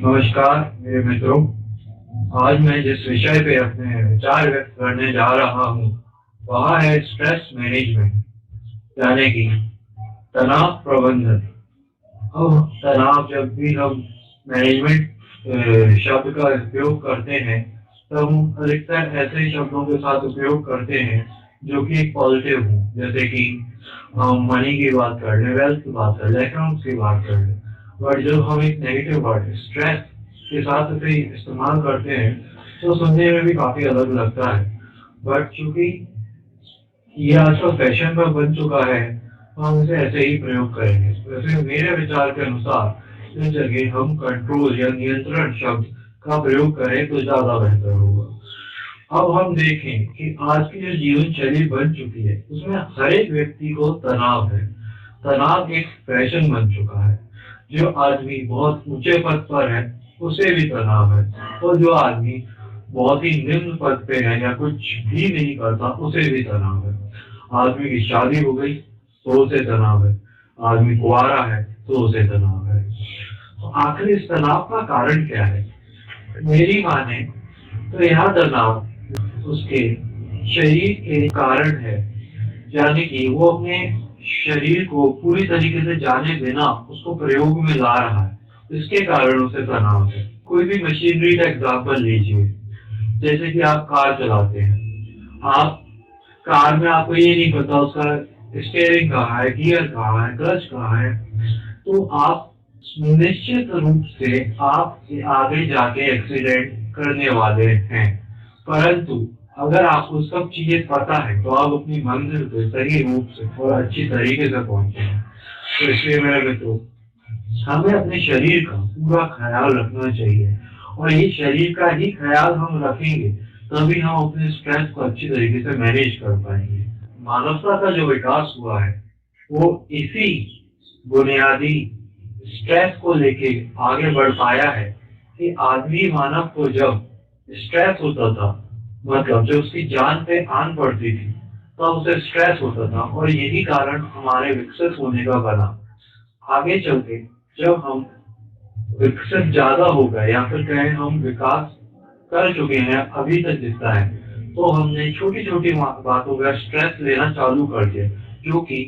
नमस्कार मेरे मित्रों। आज मैं जिस विषय पे अपने विचार व्यक्त करने जा रहा हूँ वह है स्ट्रेस मैनेजमेंट, यानी कि तनाव प्रबंधन। अब तनाव, जब भी हम मैनेजमेंट शब्द का उपयोग करते हैं तब हम अधिकतर ऐसे शब्दों के साथ उपयोग करते हैं जो कि पॉजिटिव हो, जैसे कि हम मनी की बात कर लें, वेल्थ की बात कर लें, अकाउंट्स की बात कर लें। बट जब हम एक नेगेटिव वर्ड स्ट्रेस के साथ इसे इस्तेमाल करते हैं तो सुनने में भी काफी अलग लगता है। बट चूंकि ये आजकल फैशन पर बन चुका है, हम इसे ऐसे ही प्रयोग करेंगे। वैसे मेरे विचार के अनुसार इस जगह हम कंट्रोल या नियंत्रण शब्द का प्रयोग करें तो ज्यादा बेहतर होगा। अब हम देखें कि आज की जो जीवन शैली बन चुकी है उसमें हर एक व्यक्ति को तनाव है। तनाव एक फैशन बन चुका है। जो आदमी बहुत ऊंचे पद पर है उसे भी तनाव है, और जो आदमी बहुत ही निम्न पद पे है या कुछ भी नहीं करता उसे भी तनाव है। आदमी की शादी हो गई तो उसे तनाव है, आदमी कुंवारा है तो उसे तनाव है। तो आखिर इस तनाव का कारण क्या है? मेरी माने तो यह तनाव उसके शरीर के कारण है, यानी कि वो अपने शरीर को पूरी तरीके से जाने बिना उसको प्रयोग में ला रहा है, इसके कारण उसे तनाव है। कोई भी मशीनरी का एग्जाम्पल लीजिए, जैसे कि आप कार चलाते हैं। आप कार में आपको ये नहीं पता उसका स्टीयरिंग कहाँ है, गियर कहाँ है, क्लच कहाँ है, तो आप निश्चित रूप से आप आगे जाके एक्सीडेंट करने वाले हैं। परंतु अगर आपको सब चीजें पता है तो आप अपनी मंजिल पे सही रूप से और अच्छी तरीके से पहुंचे हैं। तो इसलिए मेरे मित्रों, हमें अपने शरीर का पूरा ख्याल रखना चाहिए, और ये शरीर का ही ख्याल हम रखेंगे तभी हम अपने स्ट्रेस को अच्छी तरीके से मैनेज कर पाएंगे। मानवता का जो विकास हुआ है वो इसी बुनियादी स्ट्रेस को लेके आगे बढ़ पाया है कि आदमी मानव को जब स्ट्रेस होता था, मतलब जब उसकी जान पे आन पड़ती थी तब उसे स्ट्रेस होता था, और यही कारण हमारे विकसित होने का बना। आगे चल के जब हम विकसित ज्यादा हो गए या फिर कहें हम विकास कर चुके हैं अभी तक जितना है, तो हमने छोटी छोटी बातों का स्ट्रेस लेना चालू कर दिया जो कि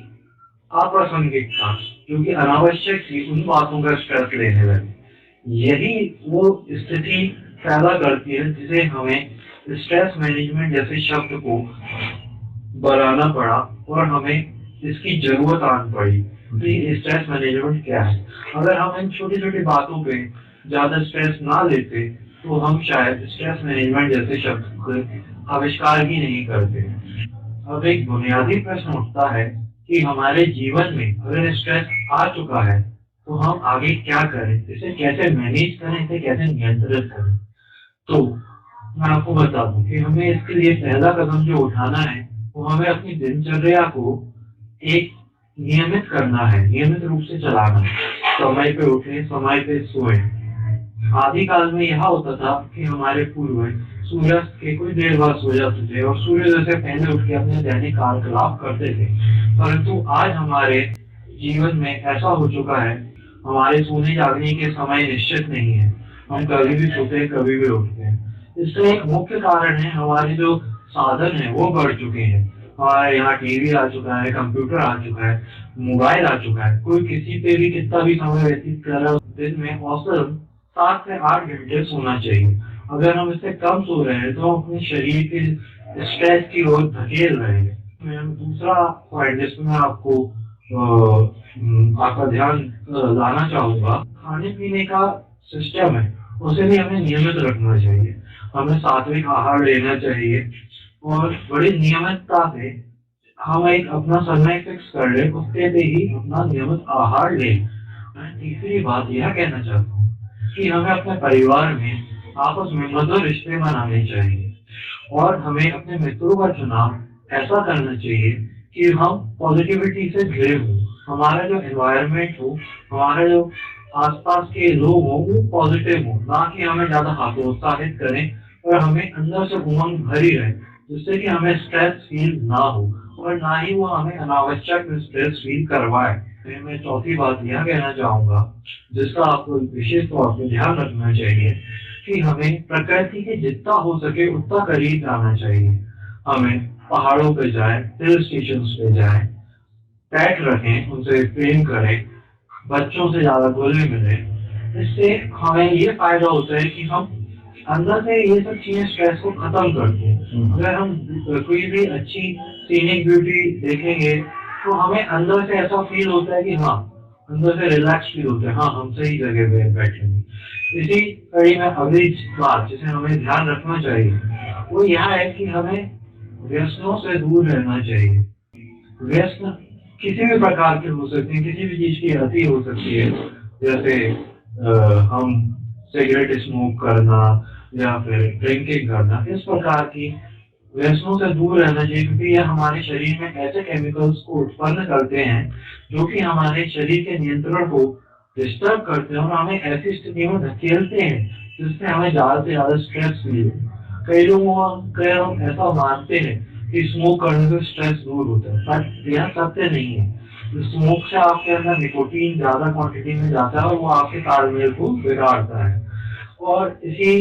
अप्रासंगिक था, जो कि अनावश्यक थी। उन बातों का स्ट्रेस लेने लगे। यही वो स्थिति पैदा करती है जिसे हमें स्ट्रेस मैनेजमेंट जैसे शब्द को बनाना पड़ा, और हमें इसकी जरूरत आन पड़ी कि स्ट्रेस मैनेजमेंट क्या है। अगर हम इन छोटी छोटी बातों पे ज्यादा स्ट्रेस ना लेते तो हम शायद स्ट्रेस मैनेजमेंट जैसे शब्द का आविष्कार ही नहीं करते। अब एक बुनियादी प्रश्न उठता है कि हमारे जीवन में अगर स्ट्रेस आ चुका है तो हम आगे क्या करें, इसे कैसे मैनेज करें, इसे कैसे नियंत्रित करें। तो मैं आपको बता दूं कि हमें इसके लिए पहला कदम जो उठाना है वो हमें अपनी दिनचर्या को एक नियमित करना है, नियमित रूप से चलाना है। समय पे उठे, समय पे सोए। आदि काल में यह होता था कि हमारे पूर्वज सूर्यास्त के कुछ देर बाद सो जाते थे और सूर्योदय से पहले उठ के अपने दैनिक कार्यकलाप करते थे। परंतु आज हमारे जीवन में ऐसा हो चुका है, हमारे सोने जागने के समय निश्चित नहीं है। हम कभी भी सोते हैं, कभी भी उठते हैं। इसका एक मुख्य कारण है हमारे जो साधन है वो बढ़ चुके हैं। हमारे यहाँ टीवी आ चुका है, कंप्यूटर आ चुका है, मोबाइल आ चुका है। कोई किसी पे भी कितना भी समय व्यतीत कर रहा है, दिन में औसतन 7 से 8 घंटे सोना चाहिए। अगर हम इससे कम सो रहे हैं तो हम अपने शरीर के स्ट्रेस की ओर धकेल रहे हैं। मैं दूसरा पॉइंट जिसमें मैं आपका ध्यान लाना चाहूंगा, खाने पीने का सिस्टम है उसे भी हमें नियमित रखना चाहिए। हमें सात्विक आहार लेना चाहिए और बड़ी नियमितता से हम एक अपना समय फिक्स कर ले, उसके पे ही अपना नियमित आहार ले। मैं तीसरी बात यह कहना चाहता हूँ कि हमें अपने परिवार में आपस में मधुर रिश्ते बनाने चाहिए, और हमें अपने मित्रों का चुनाव ऐसा करना चाहिए कि हम पॉजिटिविटी से घिरे हों। हमारा जो एनवायरनमेंट हो, हमारा जो आसपास के लोग हो वो पॉजिटिव हो, ना कि हमें ज्यादा हतोत्साहित करें और हमें अंदर से उमंग भरी रहे, जिससे कि हमें स्ट्रेस फील ना हो और ना ही वो हमें अनावश्यक स्ट्रेस फील करवाए। मैं चौथी बात यह कहना चाहूंगा, जिसका आपको विशेष तौर पर ध्यान रखना चाहिए, कि हमें प्रकृति के जितना हो सके उतना करीब जाना चाहिए। हमें पहाड़ों पे जाए, हिल स्टेशन पे जाए, पेट रखें, उनसे प्रेम करें, बच्चों से ज्यादा घुलने मिले। इससे हमें ये फायदा होता है कि हम अंदर से ये सब चीजें स्ट्रेस को खत्म करते हैं। अगर हम कोई भी अच्छी सीनिक ब्यूटी देखेंगे तो हमें अंदर से ऐसा फील होता है कि हाँ, अंदर से रिलैक्स फील होता है, हाँ हम सही जगह पे बैठे हैं। इसी कड़ी में अगली बात जिसे हमें ध्यान रखना चाहिए वो यह है कि हमें व्यसनों से दूर रहना चाहिए। व्यसन किसी भी प्रकार के हो सकते हैं, किसी भी चीज की अति हो सकती है, जैसे हम सिगरेट स्मोक करना या फिर ड्रिंकिंग करना। इस प्रकार की व्यसनों से दूर रहना चाहिए, क्योंकि ये हमारे शरीर में ऐसे केमिकल्स को उत्पन्न करते हैं जो कि हमारे शरीर के नियंत्रण को डिस्टर्ब करते हैं और हमें ऐसी स्थिति में धकेलते हैं जिससे हमें ज्यादा से ज्यादा स्ट्रेस फील हो। कई लोग ऐसा मानते हैं कि स्मोक करने से स्ट्रेस दूर होता है, बट यह सत्य नहीं है। स्मोक से आपके अंदर निकोटीन ज्यादा क्वांटिटी में जाता है और वो आपके तालमेल को बिगाड़ता है। और इसी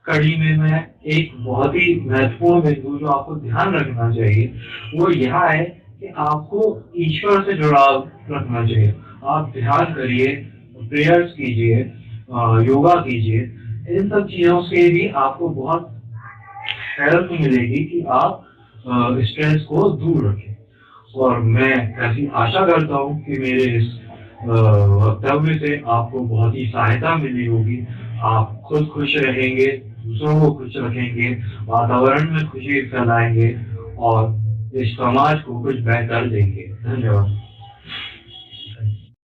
कड़ी में मैं एक बहुत ही महत्वपूर्ण बिंदु जो आपको ध्यान रखना चाहिए वो यह है कि आपको ईश्वर से जुड़ाव रखना चाहिए। आप ध्यान करिए, प्रेयर्स कीजिए, योगा कीजिए। इन सब चीजों से भी आपको बहुत हेल्प मिलेगी कि आप स्ट्रेस को दूर रखें। और मैं ऐसी आशा करता हूँ कि मेरे इस वक्तव्य से आपको बहुत ही सहायता मिली होगी। आप खुद खुश रहेंगे, दूसरों को खुश रखेंगे, वातावरण में खुशी फैलाएंगे और इस समाज को कुछ बेहतर देंगे। धन्यवाद।